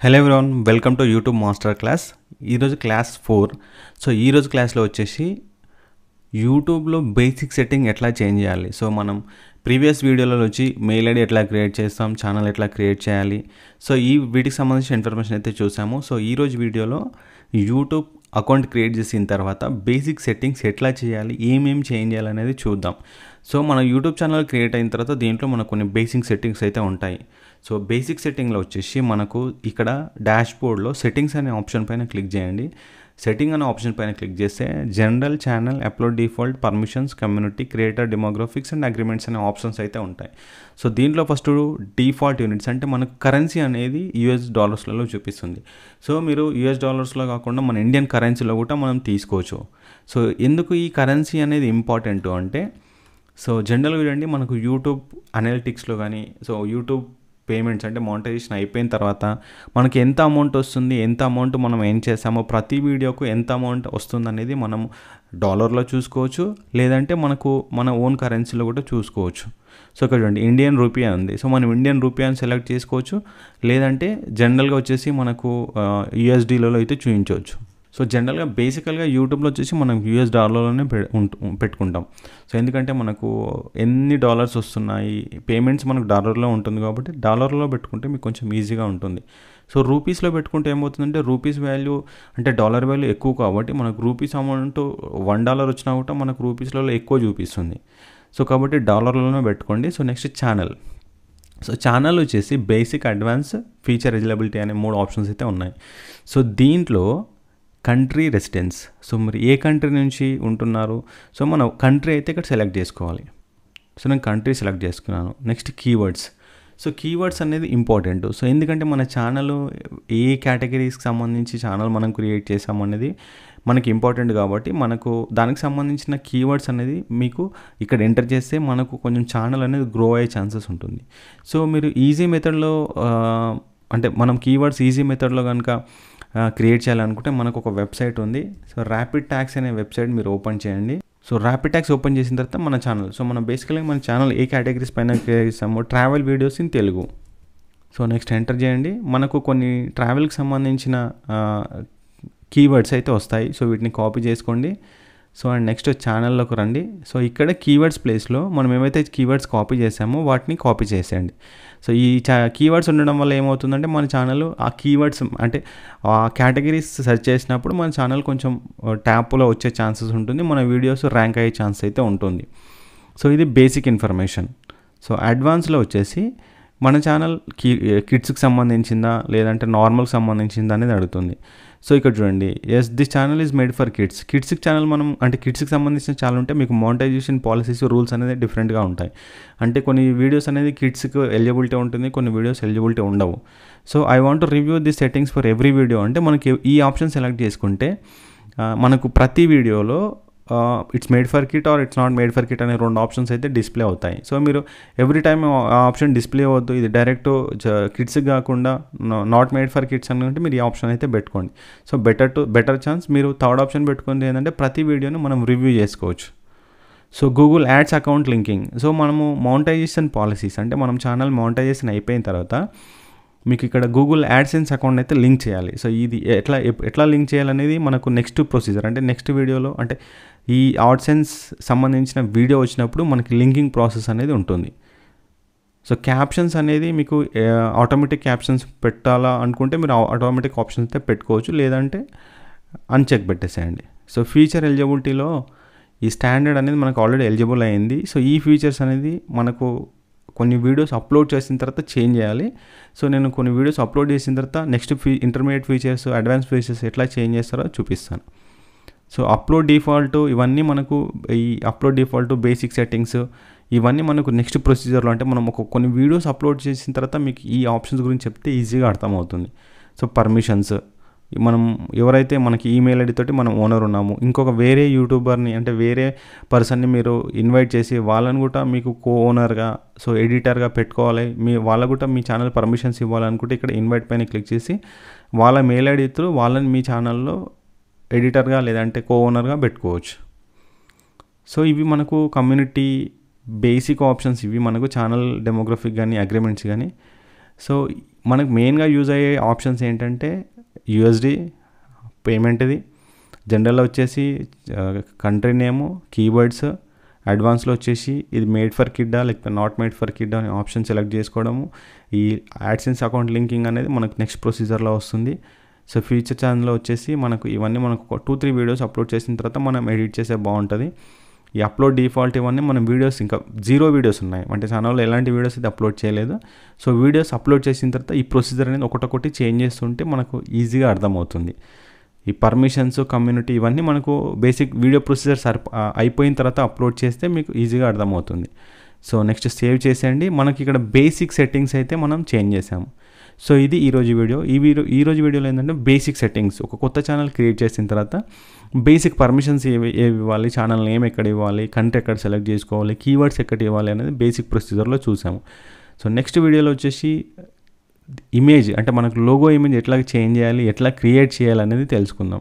Hello everyone, welcome to YouTube master class. ఈరోజు class 4. So ఈరోజు క్లాస్లో వచ్చేసి యూట్యూబ్లో బేసిక్ సెట్టింగ్ ఎట్లా చేంజ్ చేయాలి. సో మనం ప్రీవియస్ వీడియోలలో వచ్చి మెయిల్ ఐడి ఎట్లా క్రియేట్ చేస్తాం, ఛానల్ ఎట్లా క్రియేట్ చేయాలి, సో వీటికి సంబంధించిన ఇన్ఫర్మేషన్ అయితే చూసాము. సో ఈరోజు వీడియోలో యూట్యూబ్ అకౌంట్ క్రియేట్ చేసిన తర్వాత బేసిక్ సెట్టింగ్స్ ఎట్లా చేయాలి, ఏమేమి చేంజ్ చేయాలి అనేది చూద్దాం. సో మన యూట్యూబ్ ఛానల్ క్రియేట్ అయిన తర్వాత దీంట్లో మనకు కొన్ని బేసిక్ సెట్టింగ్స్ అయితే ఉంటాయి. సో బేసిక్ సెట్టింగ్లో వచ్చేసి మనకు ఇక్కడ డాష్ బోర్డ్లో సెట్టింగ్స్ అనే ఆప్షన్ పైన క్లిక్ చేయండి. సెట్టింగ్ అనే ఆప్షన్ పైన క్లిక్ చేస్తే general, channel, upload default, permissions, community, creator, demographics and agreements అనే ఆప్షన్స్ అయితే ఉంటాయి. సో దీంట్లో ఫస్ట్ డిఫాల్ట్ యూనిట్స్ అంటే మనకు కరెన్సీ అనేది యూఎస్ డాలర్స్లలో చూపిస్తుంది. సో మీరు యూఎస్ డాలర్స్లో కాకుండా మన ఇండియన్ కరెన్సీలో కూడా మనం తీసుకోవచ్చు. సో ఎందుకు ఈ కరెన్సీ అనేది ఇంపార్టెంట్ అంటే, సో జనరల్గా చూడండి మనకు యూట్యూబ్ అనలిటిక్స్లో కానీ, సో యూట్యూబ్ పేమెంట్స్ అంటే మానిటైజేషన్ అయిపోయిన తర్వాత మనకి ఎంత అమౌంట్ వస్తుంది, ఎంత అమౌంట్ మనం ఏం చేసామో, ప్రతి వీడియోకు ఎంత అమౌంట్ వస్తుంది అనేది మనం డాలర్లో చూసుకోవచ్చు, లేదంటే మనకు మన ఓన్ కరెన్సీలో కూడా చూసుకోవచ్చు. సో ఇక్కడ చూడండి ఇండియన్ రూపీ ఉంది. సో మనం ఇండియన్ రూపీ అని సెలెక్ట్ చేసుకోవచ్చు, లేదంటే జనరల్గా వచ్చేసి మనకు యూఎస్డీలలో అయితే చూపించవచ్చు. సో జనరల్గా బేసికల్గా యూట్యూబ్లో వచ్చేసి మనం యూఎస్ డాలర్లోనే పెట్టుకుంటాం. సో ఎందుకంటే మనకు ఎన్ని డాలర్స్ వస్తున్నాయి, పేమెంట్స్ మనకు డాలర్లో ఉంటుంది కాబట్టి డాలర్లో పెట్టుకుంటే మీకు కొంచెం ఈజీగా ఉంటుంది. సో రూపీస్లో పెట్టుకుంటే ఏమవుతుందంటే రూపీస్ వాల్యూ అంటే డాలర్ వాల్యూ ఎక్కువ కాబట్టి మనకు రూపీస్ అమౌంట్ $1 వచ్చినా కూడా మనకు రూపీస్లలో ఎక్కువ చూపిస్తుంది. సో కాబట్టి డాలర్లోనే పెట్టుకోండి. So next channel. So channel వచ్చేసి బేసిక్, అడ్వాన్స్, ఫీచర్ ఎలిజిబిలిటీ అనే 3 ఆప్షన్స్ అయితే ఉన్నాయి. సో దీంట్లో కంట్రీ రెసిడెన్స్, సో మరి ఏ కంట్రీ నుంచి ఉంటున్నారు, సో మనం కంట్రీ అయితే ఇక్కడ సెలెక్ట్ చేసుకోవాలి. సో నేను కంట్రీ సెలెక్ట్ చేసుకున్నాను. Next keywords. సో కీవర్డ్స్ అనేది ఇంపార్టెంట్. సో ఎందుకంటే మన ఛానల్ ఏ కేటగిరీస్కి సంబంధించి ఛానల్ మనం క్రియేట్ చేసాము అనేది మనకి ఇంపార్టెంట్ కాబట్టి మనకు దానికి సంబంధించిన కీవర్డ్స్ అనేది మీకు ఇక్కడ ఎంటర్ చేస్తే మనకు కొంచెం ఛానల్ అనేది గ్రో అయ్యే ఛాన్సెస్ ఉంటుంది. సో మీరు ఈజీ మెథడ్లో అంటే మనం కీవర్డ్స్ ఈజీ మెథడ్లో కనుక క్రియేట్ చేయాలనుకుంటే మనకు ఒక వెబ్సైట్ ఉంది. సో ర్యాపిడ్ ట్యాగ్స్ అనే వెబ్సైట్ మీరు ఓపెన్ చేయండి. సో ర్యాపిడ్ ట్యాగ్స్ ఓపెన్ చేసిన తర్వాత మన ఛానల్, సో మనం బేసికల్గా మన ఛానల్ ఏ కేటగిరీస్ పైన క్రియేట్ చేస్తామో, travel videos in Telugu. So next enter చేయండి. మనకు కొన్ని ట్రావెల్కి సంబంధించిన కీవర్డ్స్ అయితే వస్తాయి. సో వీటిని కాపీ చేసుకోండి. సో అండ్ నెక్స్ట్ ఛానల్లోకి రండి. సో ఇక్కడ కీవర్డ్స్ ప్లేస్లో మనం ఏమైతే కీవర్డ్స్ కాపీ చేసామో వాటిని కాపీ చేసేయండి. సో ఈ కీవర్డ్స్ ఉండడం వల్ల ఏమవుతుందంటే మన ఛానల్ ఆ కీవర్డ్స్ అంటే ఆ కేటగిరీస్ సెర్చ్ చేసినప్పుడు మన ఛానల్ కొంచెం ట్యాప్లో వచ్చే ఛాన్సెస్ ఉంటుంది, మన వీడియోస్ ర్యాంక్ అయ్యే ఛాన్స్ అయితే ఉంటుంది. సో ఇది బేసిక్ ఇన్ఫర్మేషన్. సో అడ్వాన్స్లో వచ్చేసి మన ఛానల్ కిడ్స్కి సంబంధించిందా లేదంటే నార్మల్కి సంబంధించిందా అనేది అడుగుతుంది. సో ఇక్కడ చూడండి, yes this channel is made for kids. కిడ్స్కి ఛానల్ మనం అంటే కిడ్స్కి సంబంధించిన ఛానల్ ఉంటే మీకు మానిటైజేషన్ పాలసీస్, రూల్స్ అనేది డిఫరెంట్గా ఉంటాయి. అంటే కొన్ని వీడియోస్ అనేది కిడ్స్కి ఎలిజిబిలిటీ ఉంటుంది, కొన్ని వీడియోస్ ఎలిజిబిలిటీ ఉండవు. So I want to review the settings for every video అంటే మనకి ఈ ఆప్షన్ సెలెక్ట్ చేసుకుంటే మనకు ప్రతి వీడియోలో it's made for kid or it's not made for kid అనే 2 ఆప్షన్స్ అయితే డిస్ప్లే అవుతాయి. సో మీరు ఎవ్రీ టైమ్ ఆ ఆప్షన్ డిస్ప్లే అవ్వద్దు, ఇది డైరెక్ట్ కిడ్స్కి కాకుండా నాట్ మేడ్ ఫర్ కిడ్స్ అనుకుంటే మీరు ఈ ఆప్షన్ అయితే పెట్టుకోండి. So better chance. మీరు థర్డ్ ఆప్షన్ పెట్టుకుంది ఏంటంటే ప్రతి వీడియోని మనం రివ్యూ చేసుకోవచ్చు. So Google ads account linking. So మనము మానిటైజేషన్ పాలసీస్ అంటే మనం ఛానల్ మానిటైజేషన్ అయిపోయిన తర్వాత మీకు ఇక్కడ గూగుల్ యాడ్సెన్స్ అకౌంట్ అయితే లింక్ చేయాలి. సో ఇది ఎట్లా లింక్ చేయాలనేది మనకు నెక్స్ట్ ప్రొసీజర్ అంటే నెక్స్ట్ వీడియోలో అంటే ఈ యాడ్సెన్స్ సంబంధించిన వీడియో వచ్చినప్పుడు మనకి లింకింగ్ ప్రాసెస్ అనేది ఉంటుంది. సో క్యాప్షన్స్ అనేది మీకు ఆటోమేటిక్ క్యాప్షన్స్ పెట్టాలా అనుకుంటే మీరు ఆటోమేటిక్ ఆప్షన్స్ అయితే పెట్టుకోవచ్చు, లేదంటే అన్చెక్ పెట్టేసేయండి. సో ఫీచర్ ఎలిజిబిలిటీలో ఈ స్టాండర్డ్ అనేది మనకు ఆల్రెడీ ఎలిజిబుల్ అయింది. సో ఈ ఫీచర్స్ అనేది మనకు కొన్ని వీడియోస్ అప్లోడ్ చేసిన తర్వాత చేంజ్ చేయాలి. సో నేను కొన్ని వీడియోస్ అప్లోడ్ చేసిన తర్వాత next intermediate features, advance features ఎట్లా చేంజ్ చేస్తారో చూపిస్తాను. సో అప్లోడ్ డిఫాల్ట్ ఇవన్నీ మనకు ఈ అప్లోడ్ డిఫాల్ట్, బేసిక్ సెట్టింగ్స్ ఇవన్నీ మనకు నెక్స్ట్ ప్రొసీజర్లో అంటే మనం కొన్ని వీడియోస్ అప్లోడ్ చేసిన తర్వాత మీకు ఈ ఆప్షన్స్ గురించి చెప్తే ఈజీగా అర్థమవుతుంది. సో పర్మిషన్స్, మనం ఎవరైతే మనకి ఈమెయిల్ ఐడి తోటి మనం ఓనర్ ఉన్నాము, ఇంకొక వేరే యూట్యూబర్ని అంటే వేరే పర్సన్ని మీరు ఇన్వైట్ చేసి వాళ్ళని కూడా మీకు కో ఓనర్గా, సో ఎడిటర్గా పెట్టుకోవాలి. వాళ్ళకు కూడా మీ ఛానల్ పర్మిషన్స్ ఇవ్వాలనుకుంటే ఇక్కడ ఇన్వైట్ పైన క్లిక్ చేసి వాళ్ళ మెయిల్ ఐడి త్రూ వాళ్ళని మీ ఛానల్లో ఎడిటర్గా లేదంటే కో ఓనర్గా పెట్టుకోవచ్చు. సో ఇవి మనకు కమ్యూనిటీ బేసిక్ ఆప్షన్స్, ఇవి మనకు ఛానల్ డెమోగ్రఫిక్ కానీ అగ్రిమెంట్స్ కానీ సో మనకు మెయిన్గా యూజ్ అయ్యే ఆప్షన్స్ ఏంటంటే యూఎస్డి పేమెంట్, ఇది జనరల్లో వచ్చేసి కంట్రీ నేము, కీవర్డ్స్, అడ్వాన్స్లో వచ్చేసి ఇది మేడ్ ఫర్ కిడ్డా లేకపోతే నాట్ మేడ్ ఫర్ కిడ్డా అనే ఆప్షన్ సెలెక్ట్ చేసుకోవడము. ఈ యాడ్సెన్స్ అకౌంట్ లింకింగ్ అనేది మనకు నెక్స్ట్ ప్రొసీజర్లో వస్తుంది. సో ఫ్యూచర్ ఛానల్లో వచ్చేసి మనకు ఇవన్నీ మనకు 2-3 వీడియోస్ అప్లోడ్ చేసిన తర్వాత మనం ఎడిట్ చేసే బాగుంటుంది. ఈ అప్లోడ్ డిఫాల్ట్ ఇవన్నీ మనం వీడియోస్ ఇంకా 0 వీడియోస్ ఉన్నాయి, అంటే ఛానల్లో ఎలాంటి వీడియోస్ అయితే అప్లోడ్ చేయలేదు. సో వీడియోస్ అప్లోడ్ చేసిన తర్వాత ఈ ప్రొసీజర్ అనేది ఒకటొకటి చేంజ్ చేస్తుంటే మనకు ఈజీగా అర్థమవుతుంది. ఈ పర్మిషన్స్, కమ్యూనిటీ ఇవన్నీ మనకు బేసిక్ వీడియో ప్రొసీజర్ అయిపోయిన తర్వాత అప్లోడ్ చేస్తే మీకు ఈజీగా అర్థమవుతుంది. సో నెక్స్ట్ సేవ్ చేసేయండి. మనకి ఇక్కడ బేసిక్ సెట్టింగ్స్ అయితే మనం చేంజ్ చేసాము. సో ఇది ఈరోజు వీడియో. ఈరోజు వీడియోలో ఏంటంటే బేసిక్ సెట్టింగ్స్, ఒక కొత్త ఛానల్ క్రియేట్ చేసిన తర్వాత బేసిక్ పర్మిషన్స్ ఏవి ఇవ్వాలి, ఛానల్ నేమ్ ఎక్కడ ఇవ్వాలి, కంట్రీ ఎక్కడ సెలెక్ట్ చేసుకోవాలి, కీవర్డ్స్ ఎక్కడ ఇవ్వాలి అనేది బేసిక్ ప్రొసీజర్లో చూసాము. సో నెక్స్ట్ వీడియోలో వచ్చేసి ఇమేజ్, అంటే మనకు లోగో ఇమేజ్ ఎట్లా చేంజ్ చేయాలి, ఎట్లా క్రియేట్ చేయాలి అనేది తెలుసుకుందాం.